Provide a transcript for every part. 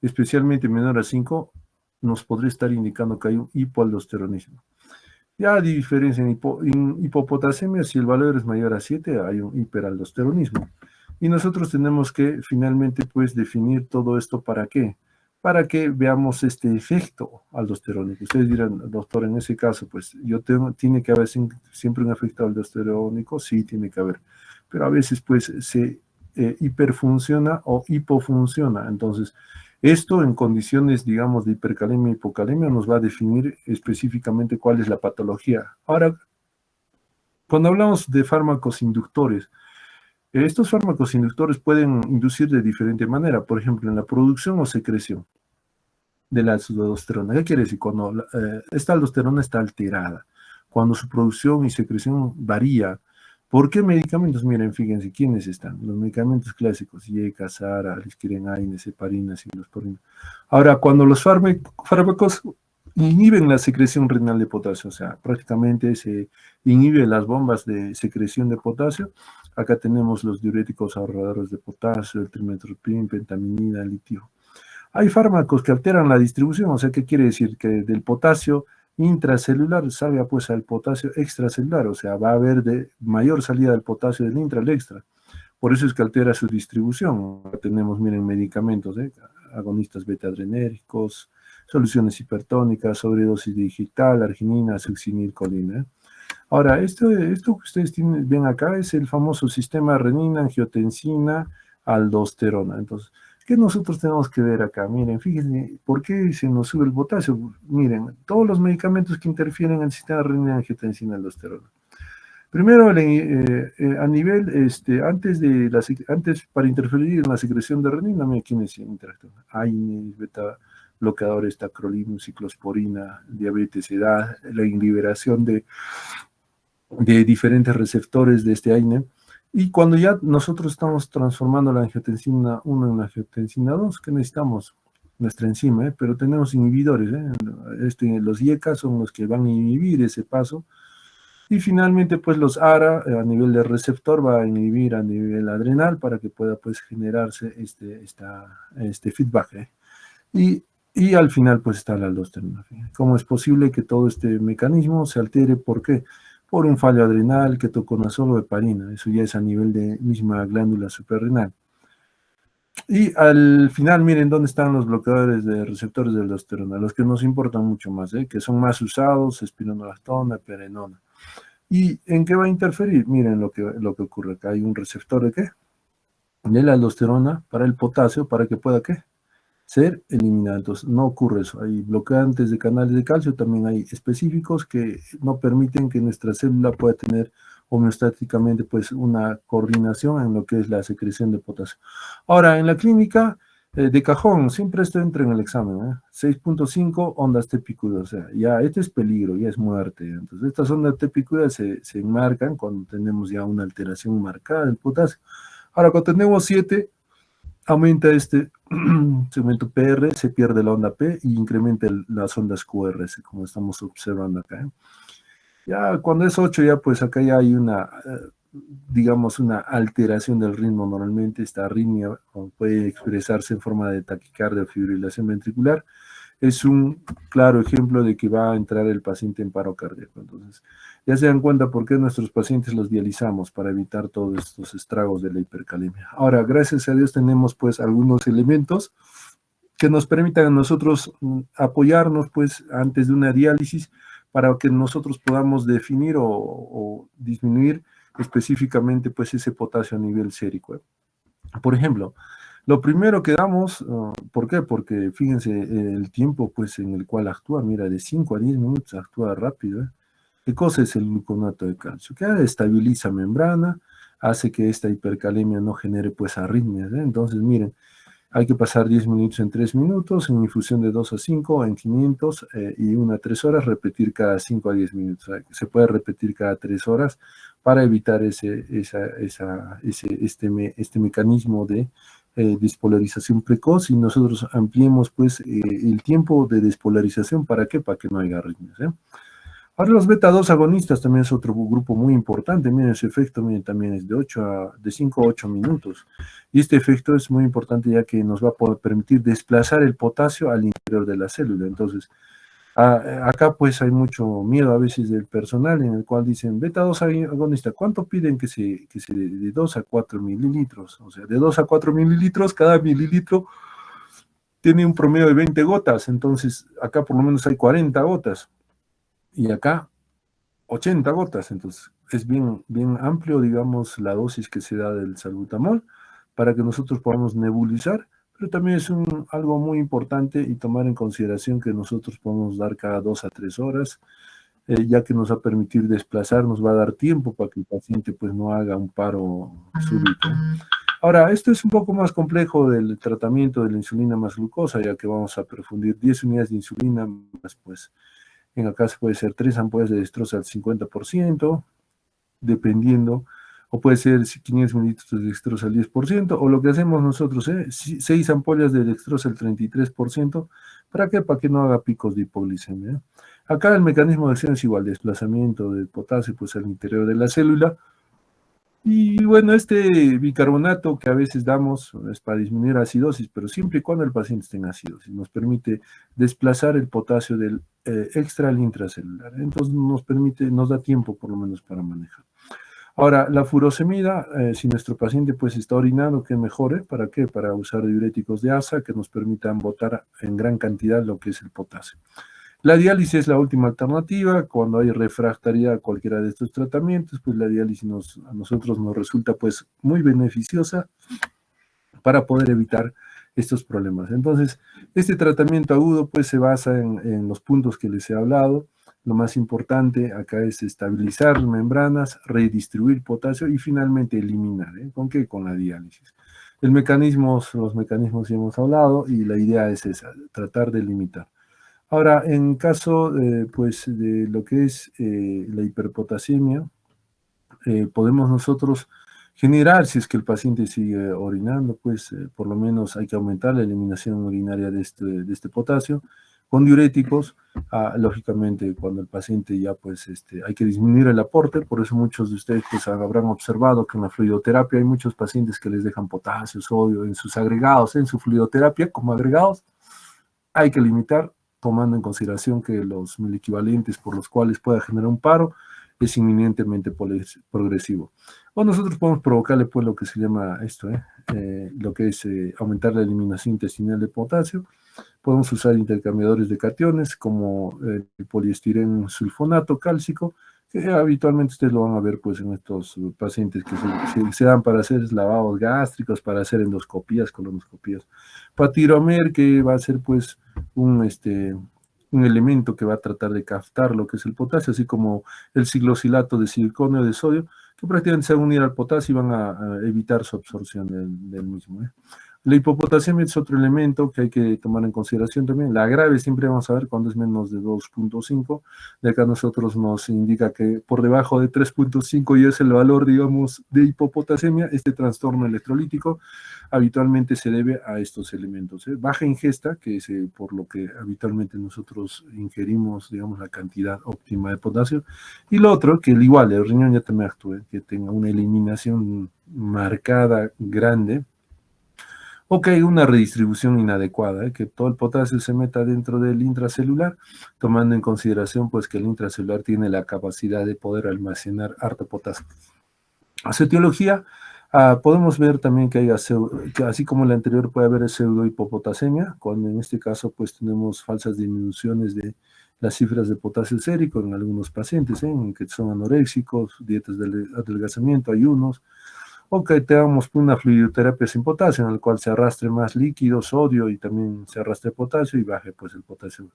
especialmente menor a 5, nos podría estar indicando que hay un hipoaldosteronismo. Ya hay diferencia en hipopotasemia, si el valor es mayor a 7, hay un hiperaldosteronismo. Y nosotros tenemos que finalmente pues definir todo esto ¿para qué? Para que veamos este efecto aldosterónico. Ustedes dirán, doctor, en ese caso, pues tiene que haber siempre un efecto aldosterónico, sí, tiene que haber, pero a veces pues se hiperfunciona o hipofunciona. Entonces, esto en condiciones, digamos, de hipercalemia y hipocalemia nos va a definir específicamente cuál es la patología. Ahora, cuando hablamos de fármacos inductores, estos fármacos inductores pueden inducir de diferente manera, por ejemplo, en la producción o secreción de la aldosterona. ¿Qué quiere decir? Cuando esta aldosterona está alterada, cuando su producción y secreción varía. ¿Por qué medicamentos? Miren, fíjense, ¿quiénes están? Los medicamentos clásicos, IECA, SARA, lisquirenaines, heparina, ciclosporina. Ahora, cuando los fármacos inhiben la secreción renal de potasio, o sea, prácticamente se inhibe las bombas de secreción de potasio. Acá tenemos los diuréticos ahorradores de potasio, el trimethoprim, pentaminida, litio. Hay fármacos que alteran la distribución, o sea, ¿qué quiere decir? Que del potasio intracelular salga pues al potasio extracelular, o sea, va a haber de mayor salida del potasio del intra al extra. Por eso es que altera su distribución. Tenemos, miren, medicamentos, agonistas beta-adrenérgicos, soluciones hipertónicas, sobredosis digital, arginina, succinilcolina. Ahora, esto que ustedes ven acá es el famoso sistema renina, angiotensina, aldosterona. Entonces, ¿qué nosotros tenemos que ver acá? Miren, fíjense, ¿por qué se nos sube el potasio? Miren, todos los medicamentos que interfieren en el sistema renina, angiotensina, aldosterona. Primero, a nivel, antes para interferir en la secreción de renina, mira quiénes interactúan. AINES, beta bloqueadores, tacrolimus, ciclosporina, diabetes, edad, la inliberación de diferentes receptores de este AINE. Y cuando ya nosotros estamos transformando la angiotensina 1 en la angiotensina 2, ¿qué necesitamos? Nuestra enzima, pero tenemos inhibidores. Los IECA son los que van a inhibir ese paso. Y finalmente, pues los ARA a nivel de receptor va a inhibir a nivel adrenal para que pueda pues generarse este feedback. Y al final pues está la aldosterona. ¿Cómo es posible que todo este mecanismo se altere? ¿Por qué? Por un fallo adrenal, ketoconazol o heparina. Eso ya es a nivel de misma glándula suprarrenal. Y al final, miren dónde están los bloqueadores de receptores de aldosterona, los que nos importan mucho más, que son más usados, espironolactona, perenona. ¿Y en qué va a interferir? Miren lo que ocurre acá. Hay un receptor de ¿qué? De la aldosterona para el potasio, para que pueda ¿qué? Ser eliminado. Entonces, no ocurre eso. Hay bloqueantes de canales de calcio, también hay específicos que no permiten que nuestra célula pueda tener homeostáticamente pues una coordinación en lo que es la secreción de potasio. Ahora, en la clínica de cajón, siempre esto entra en el examen, 6.5 ondas TPQ, o sea, ya este es peligro, ya es muerte. Entonces, estas ondas TPQ se enmarcan cuando tenemos ya una alteración marcada del potasio. Ahora, cuando tenemos 7, aumenta este segmento PR, se pierde la onda P y incrementa las ondas QRS, como estamos observando acá. Ya cuando es 8, ya pues acá ya hay una, digamos, una alteración del ritmo. Normalmente esta arritmia puede expresarse en forma de taquicardia o fibrilación ventricular. Es un claro ejemplo de que va a entrar el paciente en paro cardíaco. Entonces, ya se dan cuenta por qué nuestros pacientes los dializamos para evitar todos estos estragos de la hipercalemia. Ahora, gracias a Dios tenemos pues algunos elementos que nos permitan a nosotros apoyarnos pues antes de una diálisis para que nosotros podamos definir o disminuir específicamente pues ese potasio a nivel sérico. Por ejemplo, lo primero que damos, ¿por qué? Porque fíjense el tiempo pues en el cual actúa, mira, de 5 a 10 minutos actúa rápido. ¿Qué cosa es el gluconato de calcio? Que estabiliza membrana, hace que esta hipercalemia no genere pues arritmias. Entonces, miren, hay que pasar 10 minutos en 3 minutos, en infusión de 2 a 5, en 500 y 1 a 3 horas, repetir cada 5 a 10 minutos. Se puede repetir cada 3 horas para evitar este mecanismo de despolarización precoz y nosotros ampliemos pues el tiempo de despolarización. ¿Para qué? Para que no haya arritmias. Ahora los beta 2 agonistas también es otro grupo muy importante. Miren, ese efecto miren, también es de 5 a 8 minutos. Y este efecto es muy importante ya que nos va a poder permitir desplazar el potasio al interior de la célula. Entonces, acá pues hay mucho miedo a veces del personal en el cual dicen, beta 2 agonista, ¿cuánto piden que se de 2 a 4 mililitros? O sea, de 2 a 4 mililitros, cada mililitro tiene un promedio de 20 gotas. Entonces, acá por lo menos hay 40 gotas. Y acá 80 gotas, entonces es bien, bien amplio, digamos, la dosis que se da del salbutamol para que nosotros podamos nebulizar, pero también es algo muy importante y tomar en consideración que nosotros podemos dar cada 2 a 3 horas, ya que nos va a permitir desplazar, nos va a dar tiempo para que el paciente pues no haga un paro súbito. Ahora, esto es un poco más complejo del tratamiento de la insulina más glucosa, ya que vamos a perfundir 10 unidades de insulina más pues en acá se puede ser 3 ampollas de dextrosa al 50%, dependiendo, o puede ser 500 mililitros de dextrosa al 10%, o lo que hacemos nosotros, 6 ampollas de dextrosa al 33%, ¿para qué? Para que no haga picos de hipoglicemia. Acá el mecanismo de acción es igual, desplazamiento del potasio pues al interior de la célula, y bueno, este bicarbonato que a veces damos es para disminuir acidosis, pero siempre y cuando el paciente esté en acidosis, nos permite desplazar el potasio del extra al intracelular. Entonces nos da tiempo por lo menos para manejar. Ahora, la furosemida, si nuestro paciente pues está orinando, que mejore, ¿para qué? Para usar diuréticos de asa que nos permitan botar en gran cantidad lo que es el potasio. La diálisis es la última alternativa. Cuando hay refractariedad a cualquiera de estos tratamientos, pues la diálisis a nosotros nos resulta pues muy beneficiosa para poder evitar estos problemas. Entonces, este tratamiento agudo pues se basa en los puntos que les he hablado. Lo más importante acá es estabilizar membranas, redistribuir potasio y finalmente eliminar. ¿Con qué? Con la diálisis. Los mecanismos ya hemos hablado y la idea es esa, tratar de limitar. Ahora, en caso pues, de lo que es la hiperpotasemia, podemos nosotros generar, si es que el paciente sigue orinando, pues por lo menos hay que aumentar la eliminación urinaria de este potasio con diuréticos. Lógicamente, cuando el paciente ya, pues, hay que disminuir el aporte, por eso muchos de ustedes pues, habrán observado que en la fluidoterapia hay muchos pacientes que les dejan potasio, sodio en sus agregados, en su fluidoterapia como agregados. Hay que limitar tomando en consideración que los miliequivalentes por los cuales pueda generar un paro es inminentemente progresivo. O nosotros podemos provocarle pues lo que se llama esto, lo que es aumentar la eliminación intestinal de potasio. Podemos usar intercambiadores de cationes como el poliestireno sulfonato cálcico, que habitualmente ustedes lo van a ver pues en estos pacientes que se dan para hacer lavados gástricos, para hacer endoscopías, colonoscopías. Patiromer, que va a ser pues un elemento que va a tratar de captar lo que es el potasio, así como el ciclosilato de circonio de sodio, que prácticamente se van a unir al potasio y van a evitar su absorción del mismo. La hipopotasemia es otro elemento que hay que tomar en consideración también. La grave siempre vamos a ver cuando es menos de 2.5. De acá nosotros nos indica que por debajo de 3.5 ya es el valor, digamos, de hipopotasemia. Este trastorno electrolítico habitualmente se debe a estos elementos. Baja ingesta, que es por lo que habitualmente nosotros ingerimos, digamos, la cantidad óptima de potasio. Y lo otro, que igual el riñón ya también actúe, que tenga una eliminación marcada, grande, o que hay una redistribución inadecuada, que todo el potasio se meta dentro del intracelular, tomando en consideración pues que el intracelular tiene la capacidad de poder almacenar harto potasio. A su etiología, podemos ver también que que así como en la anterior puede haber pseudohipopotasemia, cuando en este caso pues tenemos falsas disminuciones de las cifras de potasio sérico en algunos pacientes, que son anoréxicos, dietas de adelgazamiento, ayunos, o que tengamos una fluidoterapia sin potasio, en el cual se arrastre más líquido, sodio, y también se arrastre potasio y baje pues el potasio.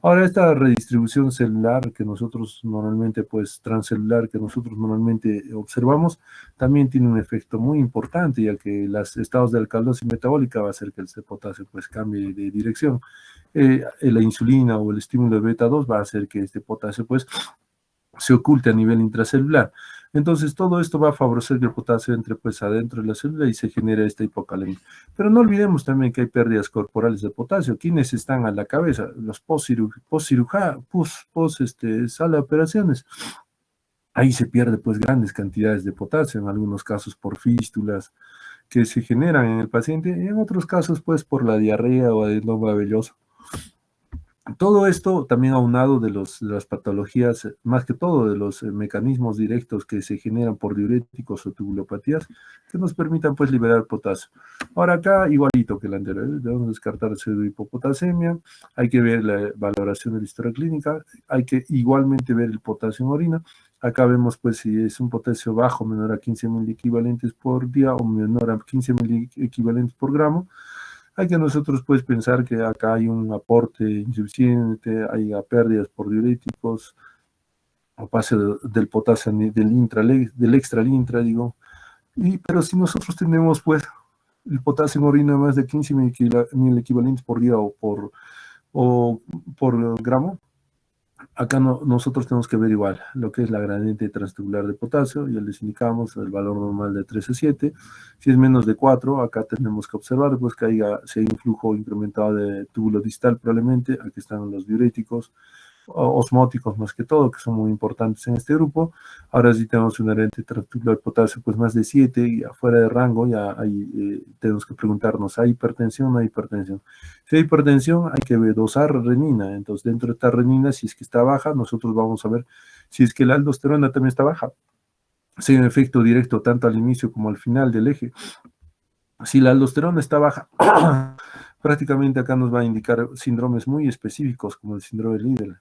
Ahora, esta redistribución celular que nosotros normalmente, pues transcelular que nosotros normalmente observamos, también tiene un efecto muy importante, ya que los estados de alcalosis metabólica va a hacer que el potasio pues cambie de dirección. La insulina o el estímulo de beta 2 va a hacer que este potasio pues se oculte a nivel intracelular. Entonces, todo esto va a favorecer que el potasio entre pues adentro de la célula y se genera esta hipocalemia. Pero no olvidemos también que hay pérdidas corporales de potasio. ¿Quiénes están a la cabeza? Los sala de operaciones. Ahí se pierde pues grandes cantidades de potasio, en algunos casos por fístulas que se generan en el paciente, y en otros casos pues por la diarrea o adenoma velloso. Todo esto también aunado de las patologías, más que todo de los mecanismos directos que se generan por diuréticos o tubulopatías, que nos permitan pues liberar potasio. Ahora acá, igualito que el anterior, debemos descartar pseudohipopotasemia, hay que ver la valoración de la historia clínica, hay que igualmente ver el potasio en orina. Acá vemos pues si es un potasio bajo, menor a 15.000 equivalentes por día o menor a 15.000 equivalentes por gramo. Hay que nosotros pues pensar que acá hay un aporte insuficiente, hay pérdidas por diuréticos, o pase del potasio del extralintra, digo. Pero si nosotros tenemos pues el potasio en orina más de 15.000 equivalentes por día o por gramo, acá nosotros tenemos que ver igual lo que es la gradiente transtubular de potasio, ya les indicamos el valor normal de 3 a 7, si es menos de 4, acá tenemos que observar pues que si hay un flujo incrementado de túbulo distal probablemente, aquí están los diuréticos, osmóticos más que todo, que son muy importantes en este grupo. Ahora sí tenemos una gradiente transtubular de potasio pues más de 7 y afuera de rango, ya ahí tenemos que preguntarnos, ¿hay hipertensión o no hay hipertensión? Si hay hipertensión, hay que dosar renina. Entonces, dentro de esta renina, si es que está baja, nosotros vamos a ver si es que la aldosterona también está baja. Si hay un efecto directo tanto al inicio como al final del eje. Si la aldosterona está baja, prácticamente acá nos va a indicar síndromes muy específicos, como el síndrome de Liddle,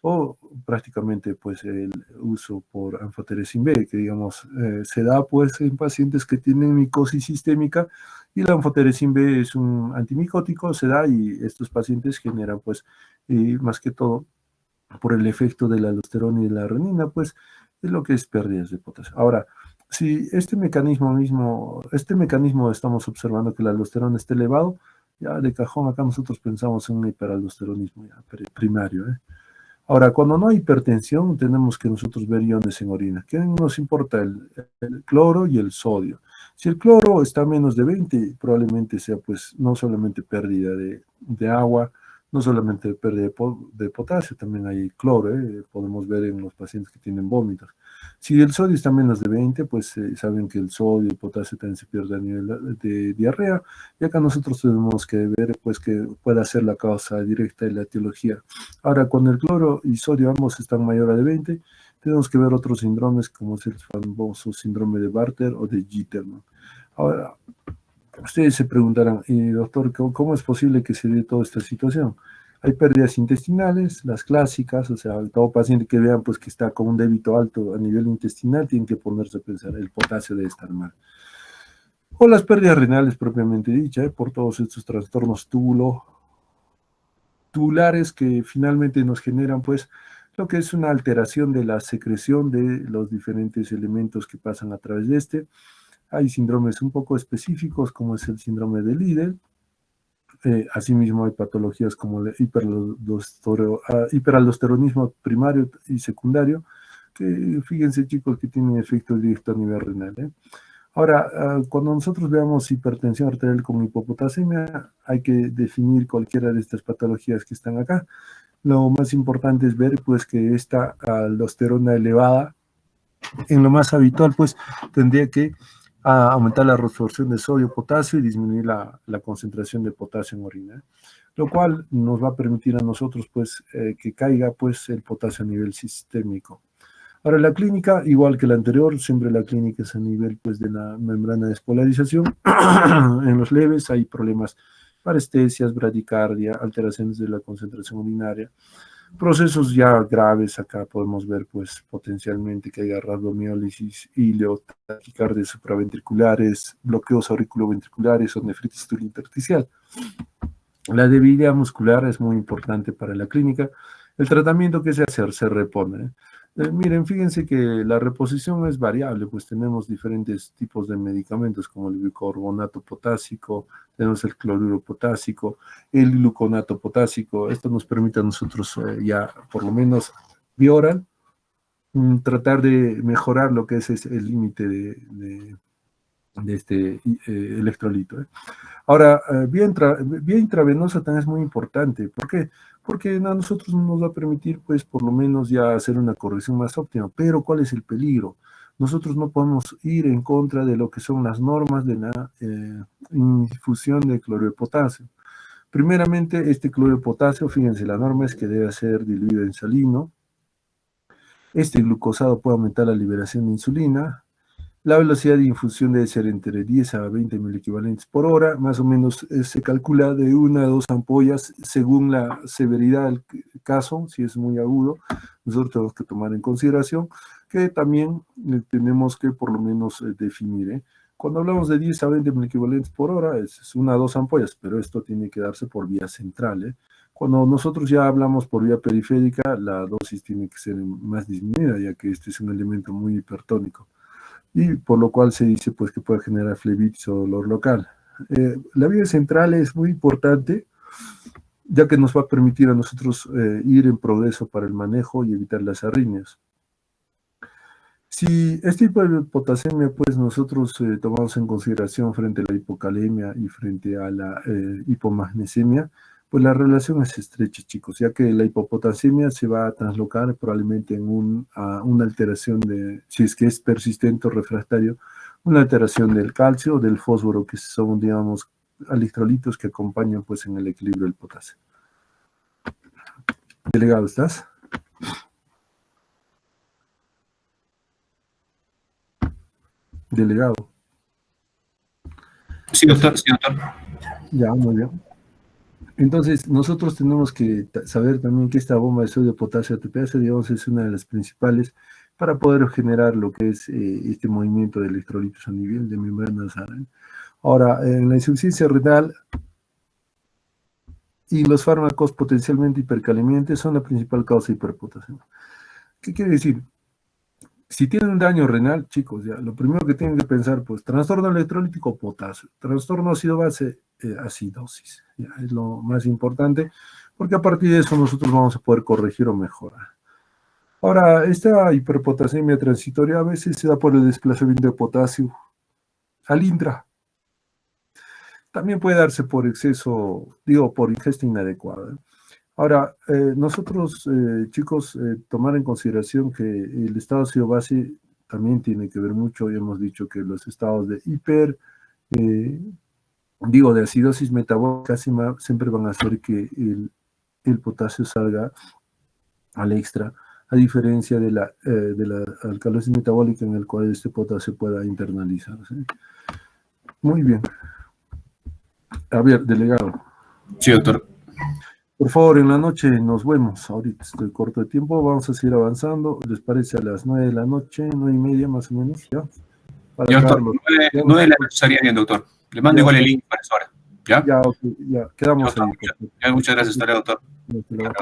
o prácticamente pues el uso por anfoteresin B, que digamos se da pues en pacientes que tienen micosis sistémica, y la anfoteresin B es un antimicótico, se da y estos pacientes generan pues más que todo por el efecto de la aldosterona y de la renina, pues es lo que es pérdidas de potasio. Ahora, si este mecanismo estamos observando que la aldosterona está elevado, ya de cajón acá nosotros pensamos en un hiperaldosteronismo ya primario. Ahora, cuando no hay hipertensión, tenemos que nosotros ver iones en orina. ¿Qué nos importa? El cloro y el sodio. Si el cloro está a menos de 20, probablemente sea pues no solamente pérdida de agua, no solamente pérdida de potasio, también hay cloro, podemos ver en los pacientes que tienen vómitos. Si el sodio está a menos de 20, pues saben que el sodio y el potasio también se pierden a nivel de diarrea, y acá nosotros tenemos que ver pues que pueda ser la causa directa de la etiología. Ahora, cuando el cloro y sodio ambos están mayor a de 20, tenemos que ver otros síndromes como es el famoso síndrome de Bartter o de Jitterman. Ahora, ustedes se preguntarán, doctor, ¿cómo es posible que se dé toda esta situación? Hay pérdidas intestinales, las clásicas, o sea, todo paciente que vean pues que está con un débito alto a nivel intestinal tiene que ponerse a pensar, el potasio debe estar mal. O las pérdidas renales propiamente dichas, por todos estos trastornos tubulares que finalmente nos generan pues lo que es una alteración de la secreción de los diferentes elementos que pasan a través de este. Hay síndromes un poco específicos como es el síndrome de Liddle. Asimismo hay patologías como el hiperaldosteronismo primario y secundario, que fíjense chicos que tienen efecto directo a nivel renal. Ahora, cuando nosotros veamos hipertensión arterial con hipopotasemia, hay que definir cualquiera de estas patologías que están acá. Lo más importante es ver pues que esta aldosterona elevada, en lo más habitual pues tendría que aumentar la reabsorción de sodio, potasio y disminuir la concentración de potasio en orina, lo cual nos va a permitir a nosotros pues que caiga pues el potasio a nivel sistémico. Ahora, la clínica, igual que la anterior, siempre la clínica es a nivel pues, de la membrana de despolarización. En los leves hay problemas, parestesias, bradicardia, alteraciones de la concentración urinaria. Procesos ya graves, acá podemos ver pues potencialmente que haya rabdomiólisis, ileo, taquicardias supraventriculares, bloqueos auriculoventriculares o nefritis intersticial. La debilidad muscular es muy importante para la clínica. El tratamiento que se hace, se repone. Miren, fíjense que la reposición es variable, pues tenemos diferentes tipos de medicamentos como el bicarbonato potásico, tenemos el cloruro potásico, el gluconato potásico. Esto nos permite a nosotros ya por lo menos vía oral tratar de mejorar lo que es el límite de este electrolito. Ahora, vía intravenosa también es muy importante. ¿Por qué? Porque a nosotros nos va a permitir, pues, por lo menos ya hacer una corrección más óptima. Pero, ¿cuál es el peligro? Nosotros no podemos ir en contra de lo que son las normas de la infusión de cloruro de potasio. Primeramente, este cloruro de potasio, fíjense, la norma es que debe ser diluido en salino. Este glucosado puede aumentar la liberación de insulina. La velocidad de infusión debe ser entre 10 a 20 equivalentes por hora, más o menos se calcula de 1 a 2 ampollas según la severidad del caso, si es muy agudo, nosotros tenemos que tomar en consideración que también tenemos que por lo menos definir. Cuando hablamos de 10 a 20 equivalentes por hora, es 1 a 2 ampollas, pero esto tiene que darse por vía central. Cuando nosotros ya hablamos por vía periférica, la dosis tiene que ser más disminuida, ya que este es un elemento muy hipertónico, y por lo cual se dice pues que puede generar flebitis o dolor local. La vía central es muy importante, ya que nos va a permitir a nosotros ir en progreso para el manejo y evitar las arritmias. Si este tipo de potasemia, pues nosotros tomamos en consideración frente a la hipocalemia y frente a la hipomagnesemia, pues la relación es estrecha, chicos, ya que la hipopotasemia se va a translocar probablemente en una alteración si es que es persistente o refractario, una alteración del calcio o del fósforo, que son, digamos, electrolitos que acompañan pues en el equilibrio del potasio. Delegado, ¿estás? Delegado. Sí, doctor, sí, doctor. Ya, muy bien. Entonces, nosotros tenemos que saber también que esta bomba de sodio de potasio ATPase, digamos, es una de las principales para poder generar lo que es este movimiento de electrolitos a nivel de membrana nasal. Ahora, en la insuficiencia renal y los fármacos potencialmente hipercalemiantes son la principal causa de hiperpotasemia. ¿Qué quiere decir? Si tienen un daño renal, chicos, ya, lo primero que tienen que pensar, pues, trastorno electrolítico, potasio, trastorno ácido-base, acidosis, ya, es lo más importante, porque a partir de eso nosotros vamos a poder corregir o mejorar. Ahora, esta hiperpotasemia transitoria a veces se da por el desplazamiento de potasio al intra. También puede darse por exceso, por ingesta inadecuada. Ahora, nosotros, chicos, tomar en consideración que el estado ácido-base también tiene que ver mucho. Ya hemos dicho que los estados de de acidosis metabólica siempre van a hacer que el potasio salga al extra, a diferencia de la alcalosis metabólica en el cual este potasio pueda internalizarse. Muy bien. A ver, delegado. Sí, doctor. Por favor, en la noche nos vemos. Ahorita estoy corto de tiempo, vamos a seguir avanzando. ¿Les parece a las 9 de la noche, 9:30 más o menos? ¿Ya? Para ya, doctor, 9 de la noche estaría bien, doctor. Le mando igual el link para esa hora. ¿Ya? Ya, ok, ya, quedamos ahí. Ya, muchas gracias, doctor. Hasta luego.